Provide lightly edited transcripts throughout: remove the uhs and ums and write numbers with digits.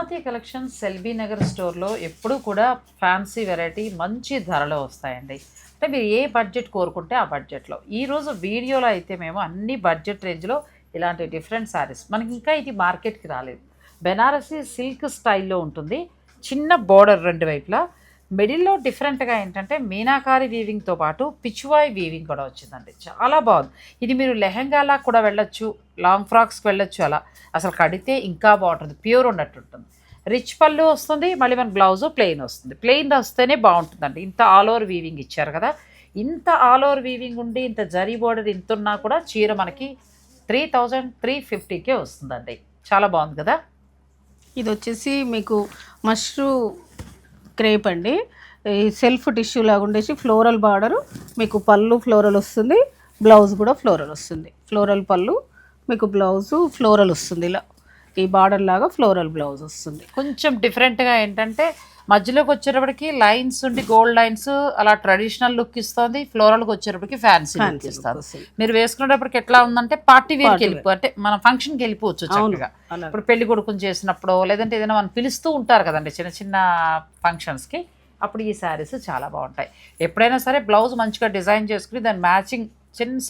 Padmavati collections LB Nagar స్టోర్లో ఎప్పుడూ కూడా ఫ్యాన్సీ వెరైటీ మంచి ధరలో వస్తాయండి. అంటే మీరు ఏ బడ్జెట్ కోరుకుంటే ఆ బడ్జెట్లో. ఈరోజు వీడియోలో అయితే మేము అన్ని బడ్జెట్ రేంజ్లో ఇలాంటి డిఫరెంట్ శారీస్, మనకి ఇంకా ఇది మార్కెట్కి రాలేదు. బెనారసీ సిల్క్ స్టైల్లో ఉంటుంది, చిన్న బోర్డర్ రెండు వైపులా. మిడిల్లో డిఫరెంట్గా ఏంటంటే మీనాకారి వీవింగ్తో పాటు పిచ్వాయ్ వీవింగ్ కూడా వచ్చిందండి, చాలా బాగుంది. ఇది మీరు లెహంగాలా కూడా వెళ్ళొచ్చు, లాంగ్ ఫ్రాక్స్కి వెళ్ళొచ్చు. అలా అసలు కడితే ఇంకా బాగుంటుంది, ప్యూర్ ఉన్నట్టు ఉంటుంది. రిచ్ పళ్ళు వస్తుంది, మళ్ళీ మన బ్లౌజు ప్లెయిన్ వస్తుంది. ప్లెయిన్ వస్తేనే బాగుంటుందండి. ఇంత ఆల్ ఓవర్ వీవింగ్ ఇచ్చారు కదా, ఇంత ఆల్ ఓవర్ వీవింగ్ ఉండి ఇంత జరీ బోర్డర్ ఇంత ఉన్నా కూడా చీర మనకి 3350కే వస్తుందండి. చాలా బాగుంది కదా. ఇది వచ్చేసి మీకు మష్రూ క్రేప్ అండి. ఈ సెల్ఫ్ టిష్యూ లాగా ఉండేసి ఫ్లోరల్ బార్డరు, మీకు పళ్ళు ఫ్లోరల్ వస్తుంది, బ్లౌజ్ కూడా ఫ్లోరల్ వస్తుంది. ఫ్లోరల్ పళ్ళు, మీకు బ్లౌజు ఫ్లోరల్ వస్తుంది. ఇలా ఈ బార్డర్ లాగా ఫ్లోరల్ బ్లౌజ్ వస్తుంది. కొంచెం డిఫరెంట్గా ఏంటంటే మధ్యలోకి వచ్చేటప్పటికి లైన్స్ ఉండి గోల్డ్ లైన్స్ అలా ట్రెడిషనల్ లుక్ ఇస్తుంది, ఫ్లోరల్కి వచ్చేటప్పటికి ఫ్యాన్సీ లుక్ ఇస్తుంది. మీరు వేసుకునేటప్పటికి ఎట్లా ఉందంటే పార్టీ వేర్కి వెళ్ళిపో, అంటే మన ఫంక్షన్కి వెళ్ళిపోవచ్చు చక్కగా. ఇప్పుడు పెళ్లి కొడుకుని చేసినప్పుడు, లేదంటే ఏదైనా మనం పిలుస్తూ ఉంటారు కదండి చిన్న చిన్న ఫంక్షన్స్కి, అప్పుడు ఈ శారీస్ చాలా బాగుంటాయి. ఎప్పుడైనా సరే బ్లౌజ్ మంచిగా డిజైన్ చేసుకుని దాని మ్యాచింగ్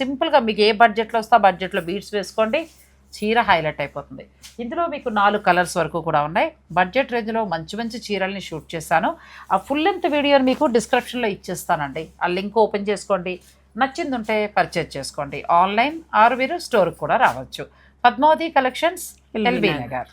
సింపుల్గా మీకు ఏ బడ్జెట్లో వస్తే ఆ బడ్జెట్లో బీడ్స్ వేసుకోండి, చీర హైలైట్ అయిపోతుంది. ఇందులో మీకు 4 కలర్స్ వరకు కూడా ఉన్నాయి. బడ్జెట్ రేంజ్లో మంచి మంచి చీరల్ని షూట్ చేశాను. ఆ ఫుల్ లెంత్ వీడియోని మీకు డిస్క్రిప్షన్లో ఇచ్చేస్తానండి. ఆ లింక్ ఓపెన్ చేసుకోండి, నచ్చింది ఉంటే పర్చేజ్ చేసుకోండి. ఆన్లైన్ ఆరు మీరు స్టోర్కి కూడా రావచ్చు. Padmavati collections LB Nagar.